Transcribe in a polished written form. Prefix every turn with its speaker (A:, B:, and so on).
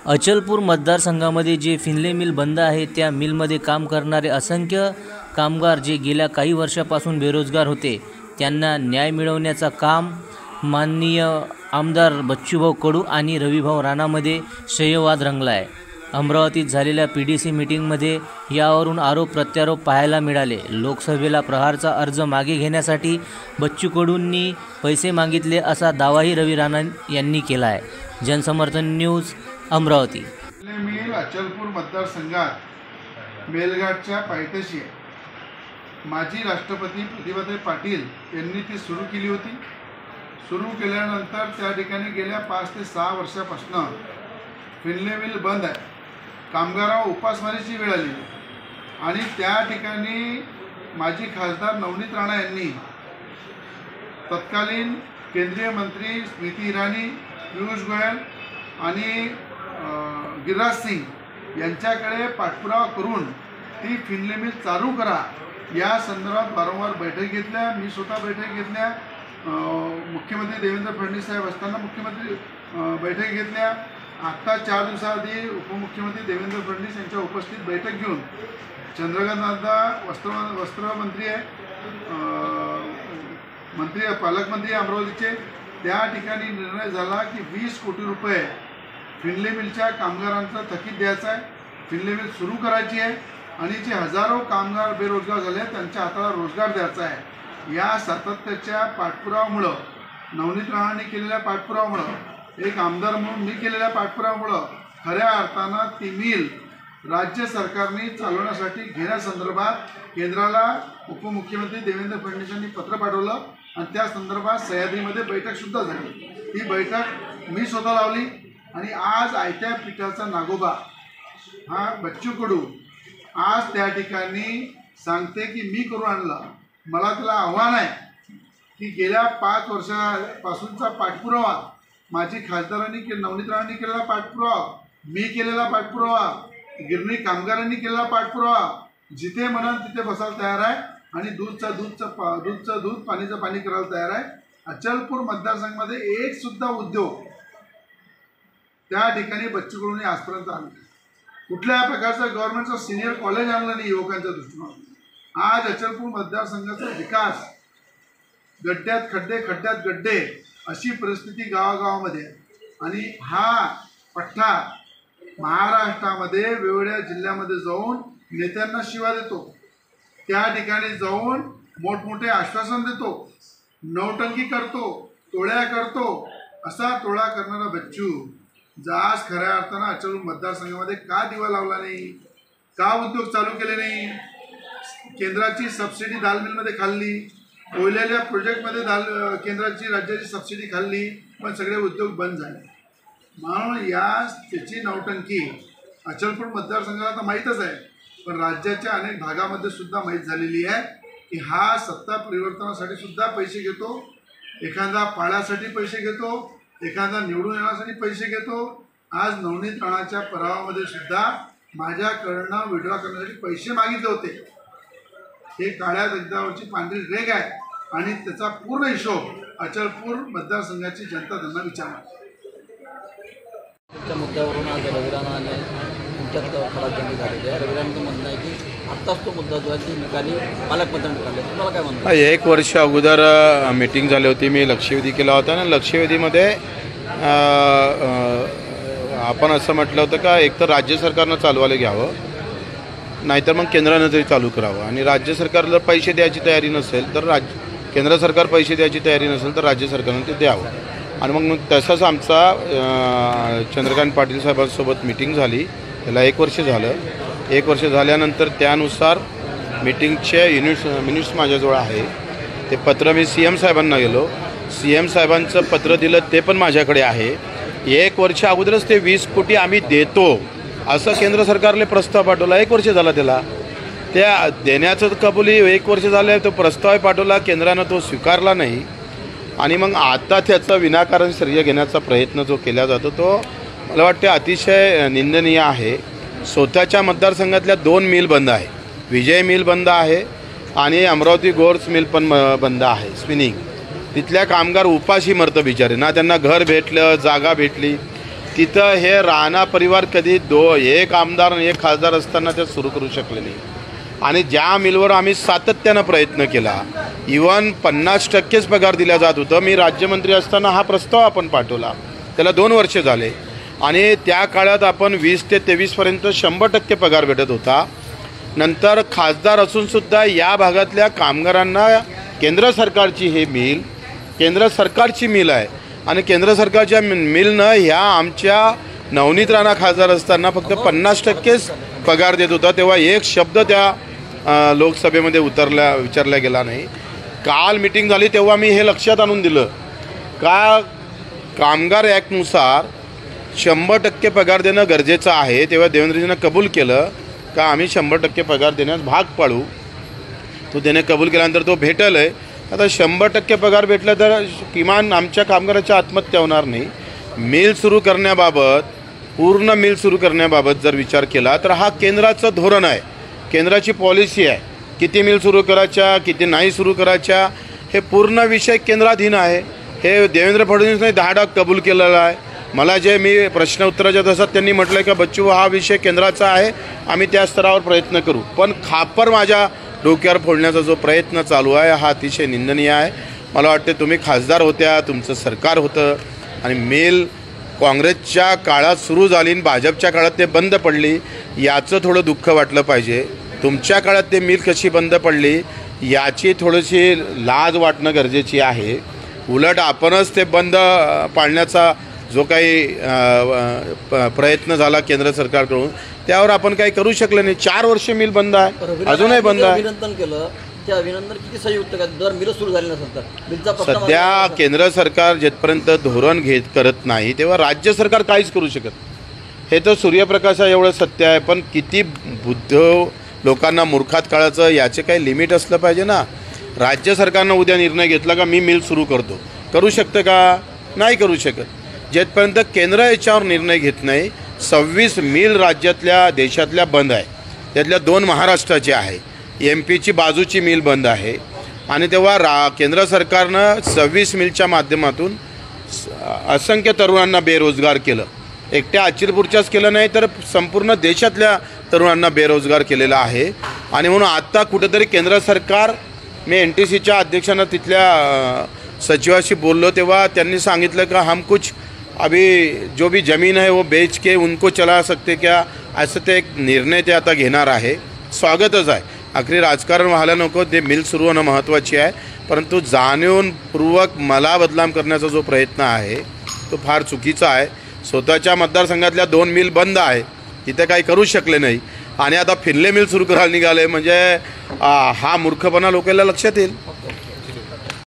A: अचलपूर मतदारसंघामध्ये जे फिनले मिल बंद आहे त्या मिलमध्ये काम करणारे असंख्य कामगार जे गेल्या काही वर्षापासून बेरोजगार होते त्यांना न्याय मिळवण्याचा काम माननीय आमदार बच्चूभाऊ कडू आणि रविभाऊ राणामध्ये श्रेयवाद रंगला आहे। अमरावतीत झालेल्या PDC मीटिंगमध्ये यावरून आरोप प्रत्यारोप पाहायला मिळाले। लोकसभेला प्रहारचा अर्ज मागे घेण्यासाठी बच्चू कडूंनी पैसे मागितले असा दावाही रवी राणा यांनी केला आहे। जनसमर्थन न्यूज अमरावती।
B: मिल अचलपूर मतदारसंघात मेलघाटच्या पायथ्याशी माजी राष्ट्रपती प्रतिभाताई पाटील यांनी ती सुरू केली होती। सुरू केल्यानंतर त्या ठिकाणी गेल्या 5 ते 6 वर्षापासून फिनले मिल बंद आहे। कामगारांवर उपासमारीची वेळ आली आणि त्या ठिकाणी माजी खासदार नवनीत राणा यांनी तत्कालीन केंद्रीय मंत्री स्मृती इराणी, पियुष गोयल आणि गिरिराज सिंग यांच्याकडे पाठपुरावा करून ती फिनले मिल चालू करा या संदर्भात वारंवार बैठक घेतल्या। मी स्वतः बैठक घेतल्या। मुख्यमंत्री देवेंद्र फडणवीस साहेब असताना मुख्यमंत्री बैठक घेतल्या। आत्ता 4 दिवसाआधी उपमुख्यमंत्री देवेंद्र फडणवीस यांच्या उपस्थित बैठक घेऊन चंद्रकांत दादा वस्त्रमंत्री आहे, पालकमंत्री अमरावतीचे, त्या ठिकाणी निर्णय झाला की 20 कोटी रुपये फिनले मिलच्या कामगारांचा थकीत द्यायचा आहे। फिनले मिल सुरू करायची आहे आणि जे हजारो कामगार बेरोजगार झाले त्यांच्या हाताला रोजगार द्यायचा आहे। या सातत्याच्या पाठपुरावामुळं, नवनीत राणांनी केलेल्या पाठपुरावामुळं, एक आमदार म्हणून मी केलेल्या पाठपुरावामुळं खऱ्या अर्थानं ती मिल राज्य सरकारने चालवण्यासाठी घेण्यासंदर्भात केंद्राला उपमुख्यमंत्री देवेंद्र फडणवीस यांनी पत्र पाठवलं आणि त्या संदर्भात सह्याद्रीमध्ये बैठकसुद्धा झाली। ही बैठक मी स्वतः लावली आणि आज आयत्या पिठाचा नागोबा हा बच्चू कडू आज त्या ठिकाणी सांगते की मी करून आणलं। मला त्याला आव्हान आहे की गेल्या 5 वर्षापासूनचा पाठपुरावा माजी खासदारांनी नवनीत राणांनी केलेला पाठपुरावा, मी केलेला पाठपुरावा, गिरणी कामगारांनी केलेला पाठपुरावा, जिथे म्हणाल तिथे बसायला तयार आहे आणि दूधचं दूध पाणीचं पाणी करायला तयार आहे। अचलपूर मतदारसंघामध्ये एक सुद्धा उद्योग त्या ठिकाणी बच्चू कडूंनी आजपर्यंत आणलं, कुठल्या प्रकारचं गव्हर्नमेंटचं सिनियर कॉलेज आणलं नाही युवकांच्या दृष्टीने। आज अचलपूर मतदारसंघाचा विकास गड्ड्यात खड्डे खड्ड्यात गड्डे अशी परिस्थिती गावागावामध्ये आणि हा पठ्ठा महाराष्ट्रामध्ये वेगवेगळ्या जिल्ह्यामध्ये जाऊन नेत्यांना शिवा देतो, त्या ठिकाणी जाऊन मोठमोठे आश्वासन देतो, नौटंकी करतो, टोळ्या करतो। असा टोळा करणारा बच्चू आज खऱ्या अर्थानं अचलपूर मतदारसंघामध्ये का दिवा लावला नाही, का उद्योग चालू केले नाही? केंद्राची सबसिडी दाल मिलमध्ये खाल्ली, कोयल्याच्या प्रोजेक्टमध्ये केंद्राची राज्याची सबसिडी खाल्ली, पण सगळे उद्योग बंद झाले। म्हणून त्याची नौटंकी अचलपूर मतदारसंघाला तर माहीतच आहे, पण राज्याच्या अनेक भागामध्ये सुद्धा माहीत झालेली आहे की हा सत्ता परिवर्तनासाठी सुद्धा पैसे घेतो, एखादा पाळ्यासाठी पैसे घेतो, एखादा निवडून येण्यासाठी पैसे घेतो। आज नवनीत राणाच्या परावामध्ये सुद्धा माझ्याकडनं विड्रॉ करण्यासाठी पैसे मागितले होते। हे काळ्या दगडावरची पांढरी रेघ आहे आणि त्याचा पूर्ण हिशोब अचलपूर मतदारसंघाची जनता त्यांना विचारणार।
C: त्या मुद्द्यावरून आज रवी राणाने तुमच्यात खडाजंगी झालेली आहे। रवी राणांचं म्हणणं आहे की आत्ताच तो मुद्दा जो आहे ती निकाली पालकमंत्री निकाले, तुम्हाला काय म्हणतं?
D: 1 वर्ष अगोदर मीटिंग झाली होती, मी लक्षवेधी केला होता आणि लक्षवेधीमध्ये आपण असं म्हटलं होतं का एकतर राज्य सरकारनं चालवायला घ्यावं, नाहीतर मग केंद्रानं तरी चालू करावं आणि राज्य सरकारला पैसे द्यायची तयारी नसेल तर केंद्र सरकार पैसे द्यायची तयारी नसेल तर राज्य सरकारनं ते द्यावं। आणि मग तसंच आमचा चंद्रकांत पाटील साहेबांसोबत मीटिंग झाली, त्याला 1 वर्ष झालं। 1 वर्ष झाल्यानंतर त्यानुसार मीटिंगचे मिनिट्स माझ्याजवळ आहे, ते पत्र मी CM साहेबांना गेलो, CM साहेबांचं पत्र दिलं ते पण माझ्याकडे आहे। 1 वर्ष अगोदरच ते 20 कोटी आम्ही देतो असं केंद्र सरकारने प्रस्ताव पाठवला, 1 वर्ष झाला त्याला, त्या देण्याचं कबुली 1 वर्ष झालं, तो प्रस्ताव पाठवला, केंद्रानं तो स्वीकारला नाही आणि मग आता त्याचा विनाकारण श्रेय घेण्याचा प्रयत्न जो केला जातो तो मला वाटते अतिशय निंदनीय आहे। स्वतःच्या मतदारसंघातल्या 2 मिल बंद आहे, विजय मिल बंद आहे आणि अमरावती गोर्स मिल पण बंद आहे स्पिनिंग। तिथल्या कामगार उपाशी मरतं बिचारे, ना त्यांना घर भेटलं, जागा भेटली। तिथं हे राणा परिवार कधी एक आमदार आणि एक खासदार असताना ते सुरू करू शकले नाही. आणि ज्या मिलवर आम्ही सातत्यानं प्रयत्न केला, इवन 50%च पगार दिला जात होतं. मी राज्यमंत्री असताना हा प्रस्ताव आपण पाठवला, त्याला 2 वर्ष झाले. आणि त्या काळात आपण 20 ते 23पर्यंत 100% पगार भेटत होता. नंतर खासदार असूनसुद्धा या भागातल्या कामगारांना केंद्र सरकारची हे मिल केंद्र सरकारची मिल आहे आणि केंद्र सरकारच्या मिलनं ह्या आमच्या नवनीत राणा खासदार असताना फक्त 50%च पगार देत होता. तेव्हा एक शब्द त्या लोकसभेमध्ये विचारला गेला नाही. काल मीटिंग झाली तेव्हा मी हे लक्षात आणून दिलं का कामगार ॲक्टनुसार 100% पगार देणं गरजेचं आहे. तेव्हा देवेंद्रजींना कबूल केलं का आम्ही 100% पगार देण्यास भाग पाडू. तो त्याने कबूल केल्यानंतर तो भेटेल आहे. आता 100% पगार भेटला तर किमान आमच्या कामगाराच्या आत्महत्या होणार नाही. मिल सुरू करण्याबाबत, पूर्ण मिल सुरू करण्याबाबत जर विचार केला तर हा केंद्राचं धोरण आहे, केंद्राची पॉलिसी आहे. किती मिल सुरू करायच्या, किती नाही सुरू करायच्या, हे पूर्ण विषय केंद्राधीन आहे. हे देवेंद्र फडणवीसने 10 कबूल केलेलं आहे. मला जे मी प्रश्न उत्तराच्या तासात त्यांनी म्हटलं की बच्चू हा विषय केंद्राचा आहे, आम्ही त्या स्तरावर प्रयत्न करू. पण खापर माझ्या डोक्यावर फोडण्याचा जो प्रयत्न चालू आहे हा अतिशय निंदनीय आहे. मला वाटते तुम्ही खासदार होत्या, तुमचं सरकार होतं आणि मिल काँग्रेसच्या काळात सुरू झाली आणि भाजपच्या काळात ते बंद पडली, याचं थोडं दुःख वाटलं पाहिजे. तुमच्या काळात ते मिल कशी बंद पडली याची थोडीशी लाज वाटणं गरजेची आहे. उलट आपणच ते बंद पाडण्याचा जो काही प्रयत्न झाला केंद्र सरकारकडून त्यावर आपण काही करू शकले नाही. 4 वर्ष मिल बंद आहे, अजूनही बंद आहे.
C: अभिनंदन केलं, ते अभिनंदन किती संयुक्त जर मिल सुरू झाली नसेल तर मिलचा
D: सध्या केंद्र सरकार जिथपर्यंत धोरण करत नाही तेव्हा राज्य सरकार काहीच करू शकत. हे तर सूर्यप्रकाशा एवढं सत्य आहे. पण किती बुद्ध लोकांना मूर्खात काढायचं याचे काही लिमिट असलं पाहिजे ना. राज्य सरकारनं उद्या निर्णय घेतला का मी मिल सुरू करतो, करू शकतं का? नाही करू शकत. जेथपर्यंत केंद्र याच्यावर निर्णय घेत नाही. 26 मिल राज्यातल्या देशातल्या बंद आहे, त्यातल्या 2 महाराष्ट्राचे आहे. MP बाजूची मिल बंद आहे. आणि तेव्हा केंद्र सरकारनं 26 मिलच्या माध्यमातून असंख्य तरुणांना बेरोजगार केलं. एकट्या अचिलपूरच्याच केलं नाही तर संपूर्ण देशातल्या तरुणांना बेरोजगार केलेला आहे. आणि म्हणून आत्ता कुठेतरी केंद्र सरकार, मी NTCच्या अध्यक्षांना तिथल्या सचिवाशी बोललो तेव्हा त्यांनी सांगितलं का हम कुछ अभी जो भी ज़मीन है वो बेच के उनको चला सकते क्या, असं ते एक निर्णय ते आता घेणार आहे. स्वागतच आहे. आखरी राजकारण व्हायला नको, ते मिल सुरू होणं महत्त्वाची आहे. परंतु जाणीवपूर्वक मला बदनाम करण्याचा जो प्रयत्न आहे तो फार चुकीचा आहे. स्वतःच्या मतदारसंघातल्या 2 मिल बंद आहे, तिथे काही करू शकले नाही आणि आता फिरले मिल सुरू करायला निघाले म्हणजे हा मूर्खपणा लोकांना लक्षात येईल.